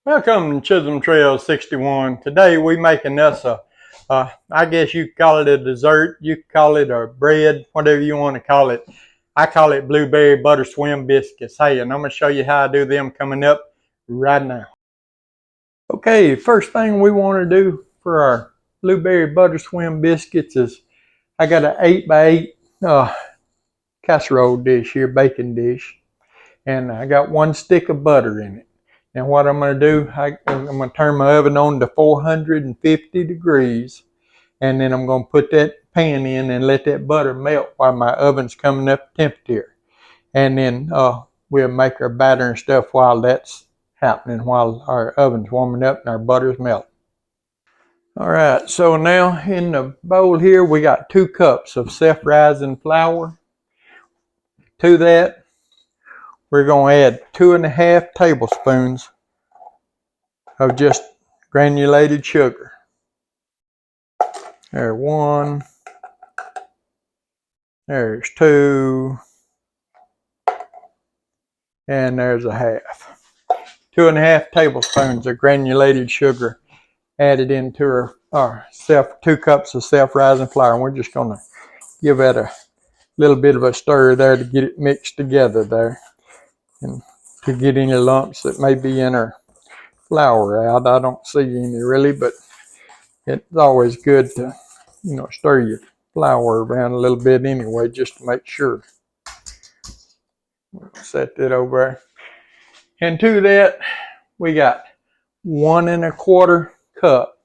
Welcome to Chisholm Trail 61. Today we making us I guess you could call it a dessert, you could call it a bread, whatever you want to call it. I call it blueberry butter swim biscuits. Hey, and I'm going to show you how I do them coming up right now. Okay, first thing we want to do for our blueberry butter swim biscuits is I got an 8x8 casserole dish here, baking dish, and I got 1 stick of butter in it. And what I'm going to do, I'm going to turn my oven on to 450 degrees, and then I'm going to put that pan in and let that butter melt while my oven's coming up temperature. And then we'll make our batter and stuff while that's happening, while our oven's warming up and our butter's melting. All right, so now in the bowl here, we got 2 cups of self-rising flour. To that, we're going to add 2.5 tablespoons of just granulated sugar. There's 1, there's 2, and there's 1/2. 2.5 tablespoons of granulated sugar added into our 2 cups of self-rising flour. And we're just going to give that a little bit of a stir there to get it mixed together there, and to get any lumps that may be in our flour out. I don't see any really, but it's always good to, stir your flour around a little bit anyway, just to make sure. We'll set that over there. And to that, we got 1 1/4 cup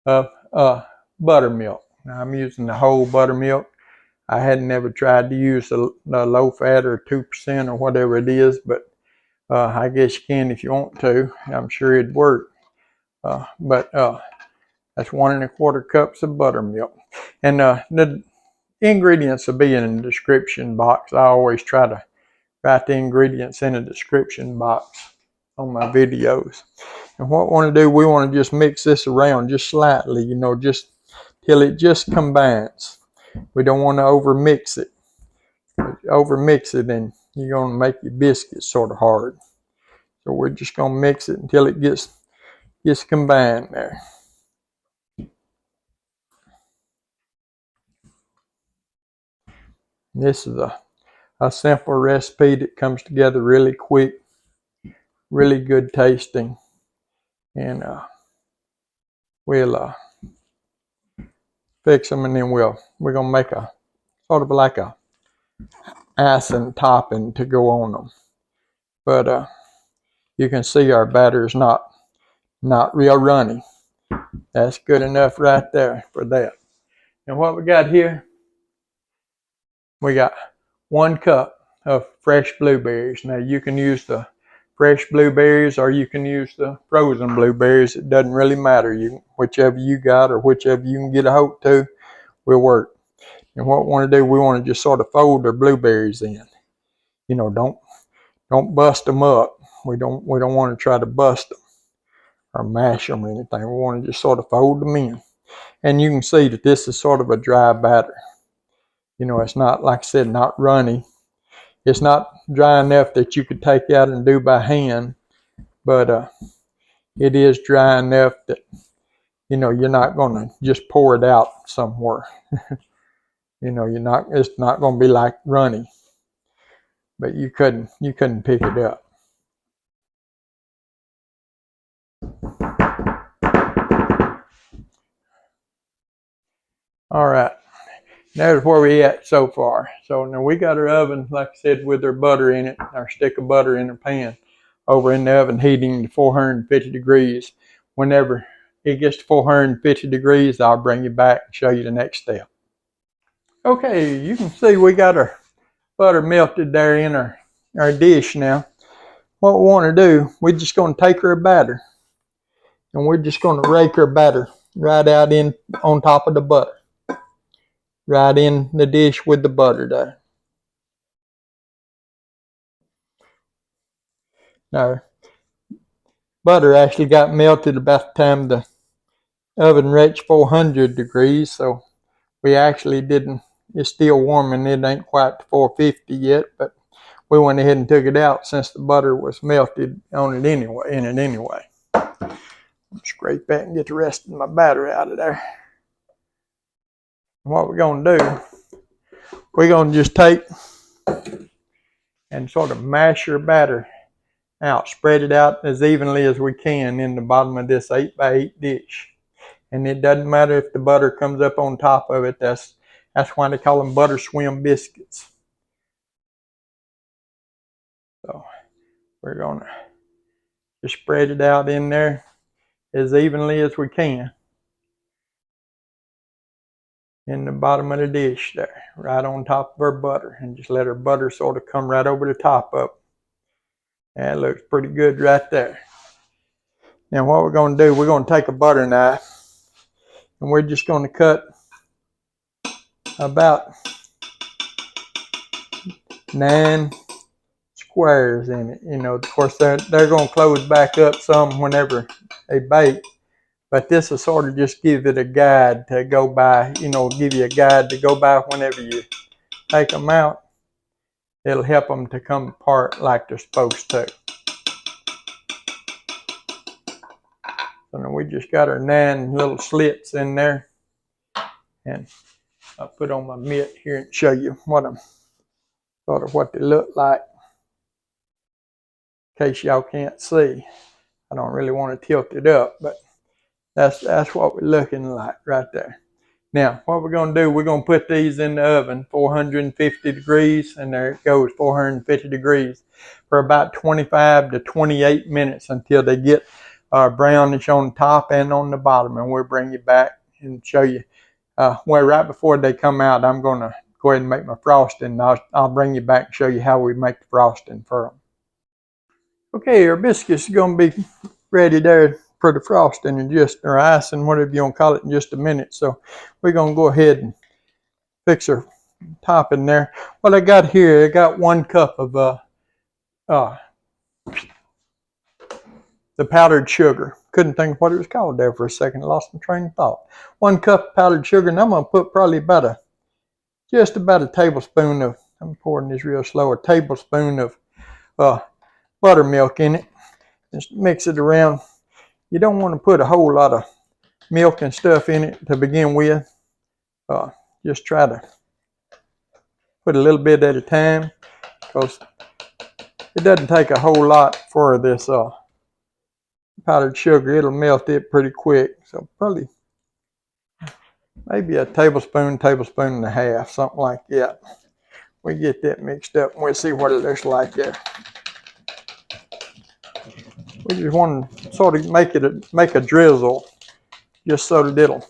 of buttermilk. Now I'm using the whole buttermilk. I had never tried to use the low fat or 2% or whatever it is, but I guess you can if you want to. I'm sure it'd work. But that's 1 1/4 cups of buttermilk. And the ingredients will be in the description box. I always try to write the ingredients in the description box on my videos. And what we want to do, we want to just mix this around just slightly, just till it just combines. We don't want to overmix it. Overmix it and you're going to make your biscuits sort of hard. So we're just going to mix it until it gets combined there. This is a simple recipe that comes together really quick, really good tasting, and we'll fix them, and then we're gonna make a sort of like a icing topping to go on them. But you can see our batter is not real runny. That's good enough right there for that. And what we got here, we got 1 cup of fresh blueberries. Now you can use the fresh blueberries or you can use the frozen blueberries. It doesn't really matter. Whichever you got or whichever you can get a hold to will work. And what we want to do, we want to just sort of fold our blueberries in. Don't bust them up. We don't want to try to bust them or mash them or anything. We want to just sort of fold them in. And you can see that this is sort of a dry batter. It's not, like I said, not runny. It's not dry enough that you could take out and do by hand, but it is dry enough that, you're not going to just pour it out somewhere. It's not going to be like runny, but you couldn't pick it up. All right. There's where we at so far. So now we got our oven, like I said, with our butter in it, our stick of butter in the pan, over in the oven heating to 450 degrees. Whenever it gets to 450 degrees, I'll bring you back and show you the next step. Okay, you can see we got our butter melted there in our dish now. What we want to do, we're just going to take our batter and we're just going to rake our batter right out in on top of the butter. Right in the dish with the butter there. Now, butter actually got melted about the time the oven reached 400 degrees, so we actually didn't, it's still warm and it ain't quite 450 yet, but we went ahead and took it out since the butter was melted on it anyway. Scrape that and get the rest of my batter out of there. And what we're going to do, we're going to just take and sort of mash your batter out, spread it out as evenly as we can in the bottom of this 8x8 dish. And it doesn't matter if the butter comes up on top of it. That's why they call them butter swim biscuits. So we're going to just spread it out in there as evenly as we can in the bottom of the dish there, right on top of our butter, and just let our butter sort of come right over the top of it. That looks pretty good right there. Now what we're going to do, we're going to take a butter knife and we're just going to cut about 9 squares in it. You know, of course they're going to close back up some whenever they bake, but this will sort of just give it a guide to go by, you know, give you a guide to go by whenever you take them out. It'll help them to come apart like they're supposed to. So now we just got our 9 little slits in there, and I'll put on my mitt here and show you what they look like, in case y'all can't see. I don't really want to tilt it up, but that's what we're looking like right there. Now, what we're going to do, we're going to put these in the oven, 450 degrees, and there it goes, 450 degrees, for about 25 to 28 minutes until they get brownish on the top and on the bottom. And we'll bring you back and show you. Well, right before they come out, I'm going to go ahead and make my frosting. I'll bring you back and show you how we make the frosting for them. Okay, our biscuits are going to be ready there for the frosting and or icing, whatever you want to call it, in just a minute. So we're going to go ahead and fix our topping there. What I got here, I got 1 cup of the powdered sugar. Couldn't think of what it was called there for a second. I lost my train of thought. 1 cup of powdered sugar, and I'm going to put probably just about a tablespoon of, I'm pouring this real slow, a tablespoon of buttermilk in it. Just mix it around. You don't want to put a whole lot of milk and stuff in it to begin with. Just try to put a little bit at a time, because it doesn't take a whole lot for this powdered sugar. It'll melt it pretty quick. So probably maybe a tablespoon and a half, something like that. We get that mixed up and we'll see what it looks like there. We just want to sort of make a drizzle, just so that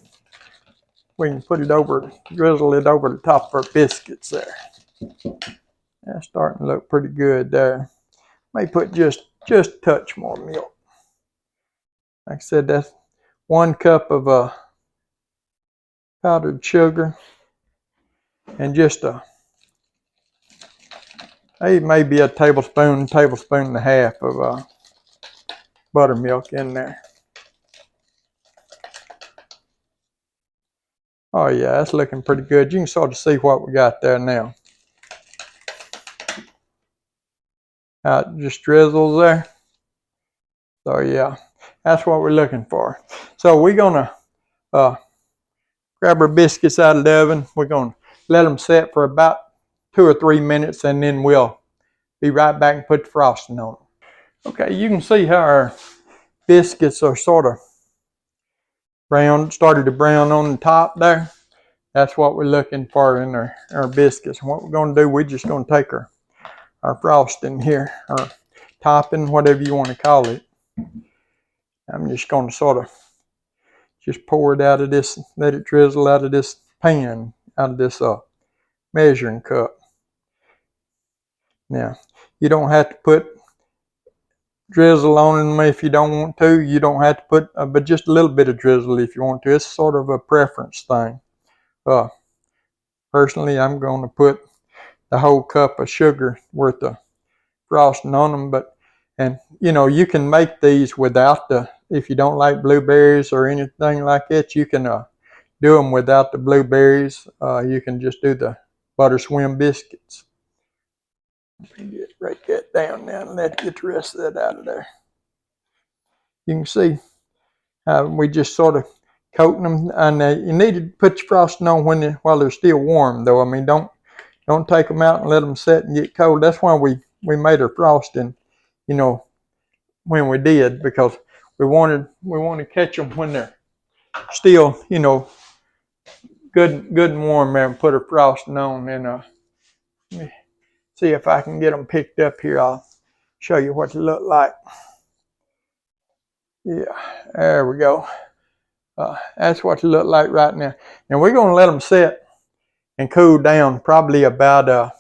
we can put it over, drizzle it over the top of our biscuits there. That's starting to look pretty good there. May put just a touch more milk. Like I said, that's 1 cup of powdered sugar, and just maybe a tablespoon and a half of buttermilk in there. Oh yeah, that's looking pretty good. You can sort of see what we got there now. How it just drizzles there. So yeah, that's what we're looking for. So we're gonna grab our biscuits out of the oven. We're gonna let them set for about 2 or 3 minutes, and then we'll be right back and put the frosting on them. Okay, you can see how our biscuits are sort of started to brown on the top there. That's what we're looking for in our biscuits. And what we're going to do, we're just going to take our frosting here, or topping, whatever you want to call it. I'm just going to sort of just pour it out of this, let it drizzle out of this pan, out of this measuring cup. Now, you don't have to put drizzle on them if you don't want to. You don't have to put, but just a little bit of drizzle if you want to. It's sort of a preference thing. Personally, I'm going to put the whole cup of sugar worth of frosting on them. And you know, you can make these without if you don't like blueberries or anything like that, you can do them without the blueberries. You can just do the butter swim biscuits. Just break that down now and let get the rest of that out of there. You can see we just sort of coating them, and you need to put your frosting on while they're still warm, though. I mean, don't take them out and let them set and get cold. That's why we made our frosting, you know, when we did, because we want to catch them when they're still, you know, good and warm there, and put our frosting on. And let me see if I can get them picked up here. I'll show you what they look like. Yeah, there we go. That's what they look like right now. And we're going to let them set and cool down probably about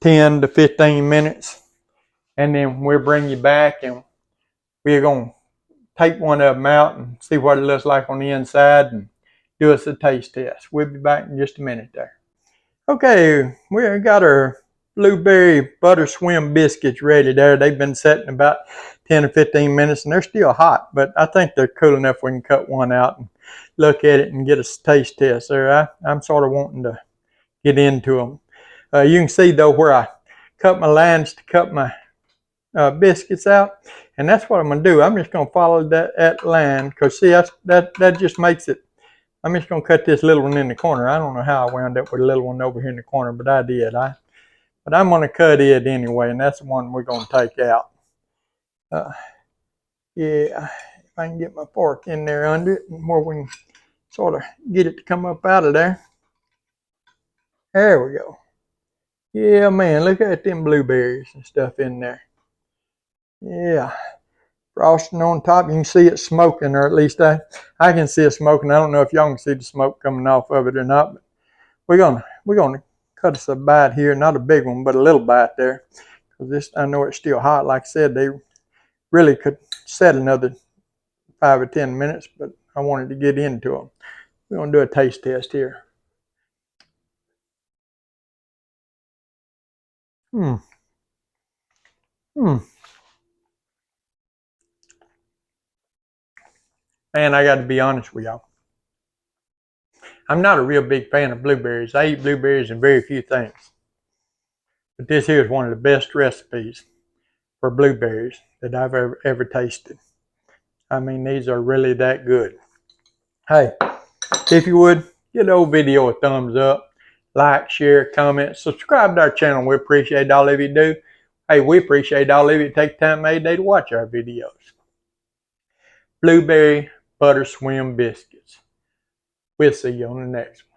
10 to 15 minutes. And then we'll bring you back, and we're going to take one of them out and see what it looks like on the inside and do us a taste test. We'll be back in just a minute there. Okay, we got our blueberry butter swim biscuits ready there. They've been setting about 10 or 15 minutes, and they're still hot, but I think they're cool enough we can cut one out and look at it and get a taste test there. I'm sort of wanting to get into them. You can see, though, where I cut my lines to cut my biscuits out, and that's what I'm going to do. I'm just going to follow that line, because see, that just makes it. I'm just going to cut this little one in the corner. I don't know how I wound up with a little one over here in the corner, but I did. But I'm going to cut it anyway, and that's the one we're going to take out. Yeah, if I can get my fork in there under it, and where we can sort of get it to come up out of there. There we go. Yeah, man, look at them blueberries and stuff in there. Yeah. Frosting on top. You can see it smoking, or at least I can see it smoking. I don't know if y'all can see the smoke coming off of it or not, but we're gonna cut us a bite here, not a big one, but a little bite there, because this, I know it's still hot. Like I said, they really could set another 5 or 10 minutes, but I wanted to get into them. We're gonna do a taste test here. Man, I got to be honest with y'all. I'm not a real big fan of blueberries. I eat blueberries in very few things. But this here is one of the best recipes for blueberries that I've ever tasted. I mean, these are really that good. Hey, if you would, give the old video a thumbs up, like, share, comment, subscribe to our channel. We appreciate all of you do. Hey, we appreciate all of you take time every day to watch our videos. Blueberry butter swim biscuits. We'll see you on the next one.